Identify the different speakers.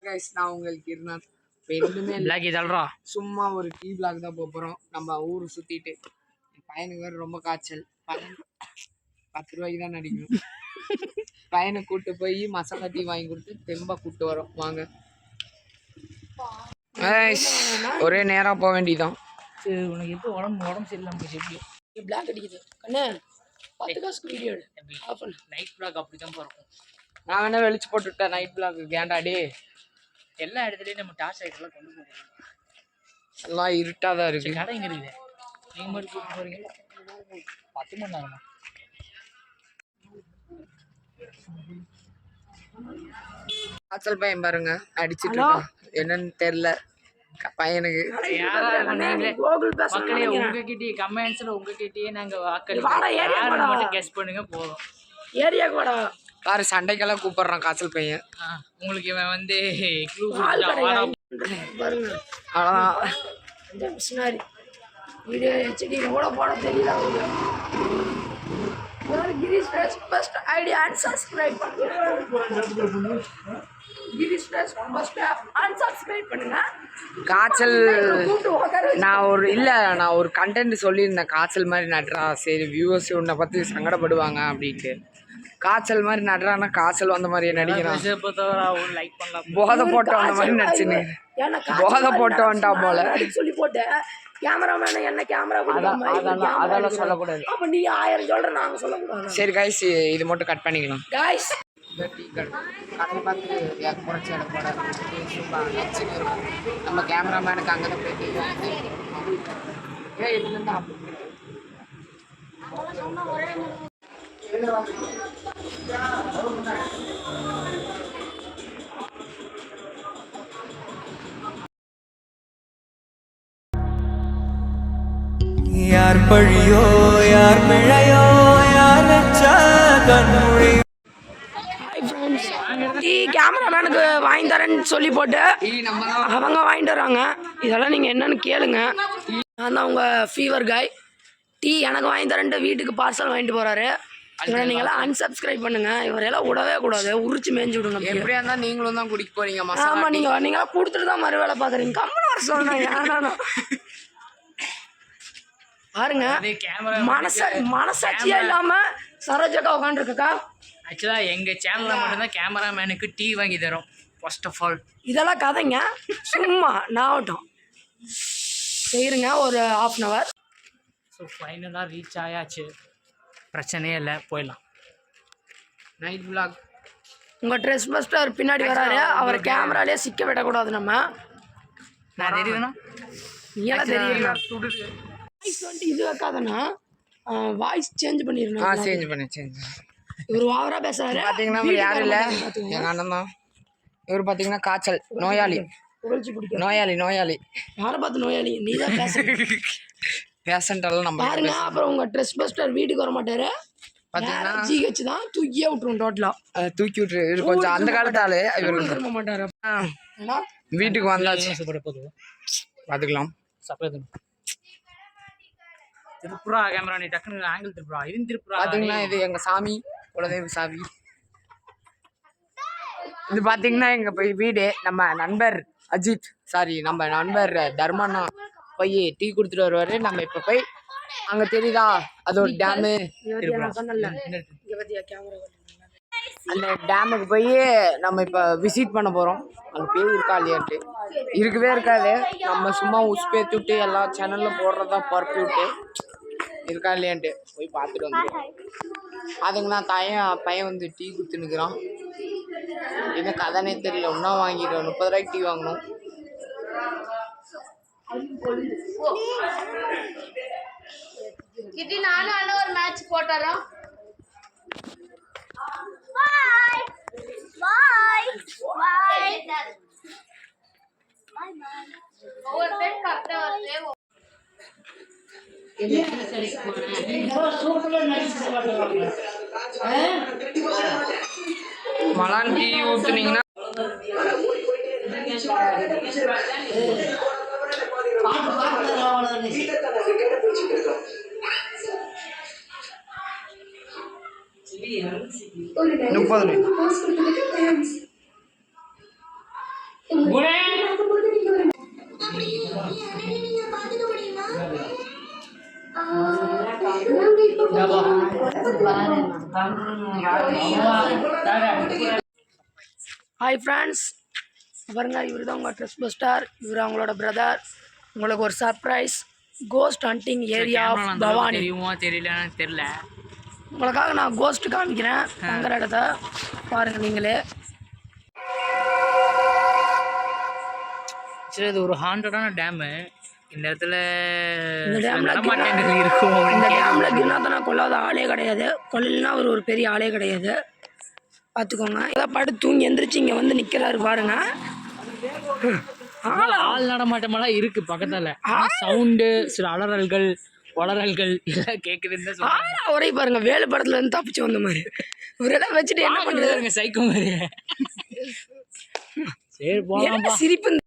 Speaker 1: Guys நான் உங்களுக்கு இருந்தான் எதுவுமே இல்லை, சும்மா ஒரு டீ பிளாக் தான் போகிறோம். நம்ம ஊர் சுற்றிட்டு பையனுக்கு வேறு ரொம்ப காய்ச்சல். பையன் 10 ரூபாய்க்கு தான் நடிக்கணும். பையனை கூப்பிட்டு போய் மசாலா டீ வாங்கி கொடுத்து தெம்பா கூப்பிட்டு வரோம். வாங்க ஒரே நேரம் போக வேண்டியதான்.
Speaker 2: சரி, உனக்கு எப்போ உடம்பு சரியில்லாம போச்சு? எப்படி பிளாக் அடிக்குது கண்ணே? 10 காசுக்கு வீடியோ ஆஃப் பண்ணு.
Speaker 1: நைட் பிளாக் அப்படி தான் இருக்கும். நான் வேணா வெளிச்சு போட்டுவிட்டேன் நைட் பிளாக். கேண்டாடி
Speaker 2: எல்லா இடத்துலையும் நம்ம டார்ச் லைட்லாம் கொண்டு போகிறோம்.
Speaker 1: எல்லாம் இருட்டாக தான் இருக்குது.
Speaker 2: கடை இங்கே இருக்குது. நீங்கள் மட்டும் கூப்பிட்டு போகிறீங்க 10 மணி நேரமா?
Speaker 1: காய்ச்சல் பையன் பாருங்க அடிச்சுட்டு என்னன்னு தெரியல பையனுக்கு.
Speaker 2: மக்களே உங்ககிட்டயே கமெண்ட்ஸ்ல உங்ககிட்டயே நாங்க வாக்களிச்சு கெஸ் பண்ணுங்க போதும். ஏரியாக்கு வாடா
Speaker 1: பாரு, சண்டைக்கெல்லாம் கூப்பிடுறான் காய்ச்சல் பையன்.
Speaker 2: உங்களுக்கு இவன் வந்து
Speaker 3: வீடியோ ஹெச்டி கூட போட தெரியல. கிரீஷ் ஃபர்ஸ்ட் ஐடியா அன்சப்ஸ்கிரைப் பண்ணுங்க. கிரீஷ் ஃபர்ஸ்ட் அன்சப்ஸ்கிரைப் பண்ணுங்க.
Speaker 1: காய்ச்சல் நான் ஒரு கண்டென்ட் சொல்லியிருந்தேன். காய்ச்சல் மாதிரி நடுறா, சரி வியூவர்ஸ் உன்னை பற்றி சங்கடப்படுவாங்க அப்படின்ட்டு. காய்ச்சல் மாதிரி நடுறான்னா காய்ச்சல் வந்த மாதிரியே நடிக்கிறான். போதை போட்டோம் அந்த மாதிரி நடிச்சுன்னு போதை போட்டு வந்துட்டான் போல
Speaker 3: சொல்லி போட்டேன். கேமராமேன் என்ன கேமரா
Speaker 1: அதெல்லாம் சொல்லக்கூடாது.
Speaker 3: அப்ப நீ 1000 சொல்ற, நாங்க சொல்லக்கூடாது.
Speaker 1: சரி கைஸ், இது மட்டும் கட் பண்ணிக்கலாம்.
Speaker 3: கைஸ்
Speaker 1: கடை பார்த்து குறைச்சி போட நம்ம கேமராமேனுக்கு அங்கே தான் போயிட்டு
Speaker 4: யார் பழியோ யார் பிழையோ யார் கண்மொழி.
Speaker 3: டீ கேமராமேனுக்கு வாங்கி தரேன்னு சொல்லி போட்டு அவங்க வாங்கிட்டு வராங்க. இதெல்லாம் நீங்கள் என்னன்னு கேளுங்க. நான் தான் அவங்க ஃபீவர் காய். டீ எனக்கு வாங்கி தரேன்ட்டு வீட்டுக்கு பார்சல் வாங்கிட்டு போகிறாரு. இவரை நீங்களாம் அன்சப்ஸ்கிரைப் பண்ணுங்க. இவரையெல்லாம் விடவே கூடாது, உரிச்சு மேய்ஞ்சி விடுங்க.
Speaker 1: எப்படியா இருந்தால் நீங்களும் தான் குடிக்க போறீங்க.
Speaker 3: ஆமாம், நீங்களாம் கொடுத்துட்டு தான் மறு வேலை பார்க்குறீங்க. கம்மனு வர சொல்லணும். ஏன்னா பாருங்க, மனசாட்சியே இல்லாம சரோஜக்கா உட்காந்துருக்கா.
Speaker 2: ஆக்சுவலா எங்க சேனல்ல மட்டும்தான் கேமராமேனுக்கு டீ வாங்கி தரோம். ஃபர்ஸ்ட் ஆஃப் ஆல்
Speaker 3: இதெல்லாம் கதைங்க, சும்மா நாவட்டும் செய்யுங்க. ஒரு 1/2 hour.
Speaker 2: ஸோ ஃபைனலாக ரீச் ஆயாச்சு. பிரச்சனையே இல்லை, போயிடலாம்.
Speaker 1: Night vlog.
Speaker 3: உங்கள் ட்ரெஸ் பஸ்டர் பின்னாடி வராரு. அவர் கேமராலே சிக்க விடக்கூடாது. நம்ம
Speaker 2: நான் தெரியுதுண்ணா,
Speaker 3: நீங்களாம் தெரியும். இது வைக்காதண்ணா, வாய்ஸ் சேஞ்ச் பண்ணிடணும்.
Speaker 1: சேஞ்ச் பண்ணி
Speaker 3: இவர் ஓவரா பேசுறாரு.
Speaker 1: பார்த்தீங்கன்னா யாரும் இல்லை, எங்கள் அண்ணன் தான். இவர் பார்த்தீங்கன்னா காய்ச்சல் நோயாளி. நோயாளி
Speaker 3: யாரை பார்த்து நோயாளி? நீ தான்
Speaker 1: பேஷண்டெல்லாம் நம்ம
Speaker 3: பாருங்க. அப்புறம் உங்க ட்ரெஸ் பஸ்டர் வீட்டுக்கு வர மாட்டாரு. பார்த்தீங்கன்னா ஜிஹெச் தான் தூக்கியே விட்டுரும். டோட்டலா
Speaker 1: தூக்கி விட்டுரு. இவர் கொஞ்சம் அந்த காலத்து ஆளு. இவர்
Speaker 3: திரும்ப மாட்டாரு.
Speaker 1: வீட்டுக்கு வந்தாச்சு, பார்த்துக்கலாம்.
Speaker 2: திருப்புரா கேமரா, நீ டக்குனு ஆங்கிள் திருப்புரா. இது திருப்புரா.
Speaker 1: பார்த்தீங்கன்னா இது எங்கள் சாமி, குலதெய்வ சாமி. இது பார்த்தீங்கன்னா எங்கள் வீடு. நம்ம நண்பர் அஜித், நம்ம நண்பர் தர்மண்ணா போய் டீ கொடுத்துட்டு வருவார். நம்ம இப்போ போய் அங்கே தெரியுதா அது ஒரு டேமு, அந்த டேமுக்கு போய் நம்ம இப்போ விசிட் பண்ண போகிறோம். அங்கே பேர் இருக்கா இல்லையான்ட்டு. இருக்கவே இருக்காது. நம்ம சும்மா உஸ்பேத்தி விட்டு எல்லா சேனலில் போடுறதா பரப்பி விட்டு இருக்கா இல்லையான்ட்டு போய் பார்த்துட்டு வந்துடுவோம். அதுங்கண்ணா பையன் வந்து டீ கொடுத்துன்னுக்குறான். என்ன கதைனே தெரியல. ஒன்றா வாங்கிடுவோம். 30 ரூபாய்க்கு டீ வாங்கணும்.
Speaker 5: நானும் ஒரு மேட்ச் போட்டுறோம். ஒவ்வொரு டைம் கரெக்டா வருது.
Speaker 1: மலான் டீ ஊற்றுனீங்கன்னா
Speaker 3: ஹாய் ஃப்ரெண்ட்ஸ், பாருங்க இவர் தான் உங்கள் ட்ரெஸ் பஸ்டர். இவர் அவங்களோட பிரதர். உங்களுக்கு ஒரு surprise ghost hunting area of Bhavani.
Speaker 2: தெரியல தெரியல.
Speaker 3: உங்களுக்காக நான் கோஸ்ட் காமிக்கிறேன். தங்குற இடத்த பாருங்கள் நீங்களே.
Speaker 2: சரி, இது ஒரு ஹாண்டடான டேமு. இந்த இடத்துல
Speaker 3: இந்த டேமில்
Speaker 2: இருக்கும்.
Speaker 3: இந்த டேமில் கிண்ணாத்தனா கொள்ளாத ஆளே கிடையாது. கொள்ளலாம் அவர் ஒரு பெரிய ஆளே கிடையாது. பார்த்துக்கோங்க. ஏதாவது படுத்து தூங்கி எந்திரிச்சு இங்கே வந்து நிற்கிறாரு பாருங்க.
Speaker 2: ஆள் நடமாட்டமெல்லாம் இருக்கு பக்கத்துல. சவுண்டு, சில அலறல்கள் வளரல்கள் எல்லாம் கேட்குதுன்னு
Speaker 3: ஆளா ஒரே பாருங்க, வேலு படத்துல இருந்து தப்பிச்சு வந்த மாதிரி. இவரெல்லாம் வச்சுட்டு என்ன பண்ணுறாருங்க
Speaker 2: சைக்கோ மாதிரி. சரி போலாம்.
Speaker 3: சிரிப்பு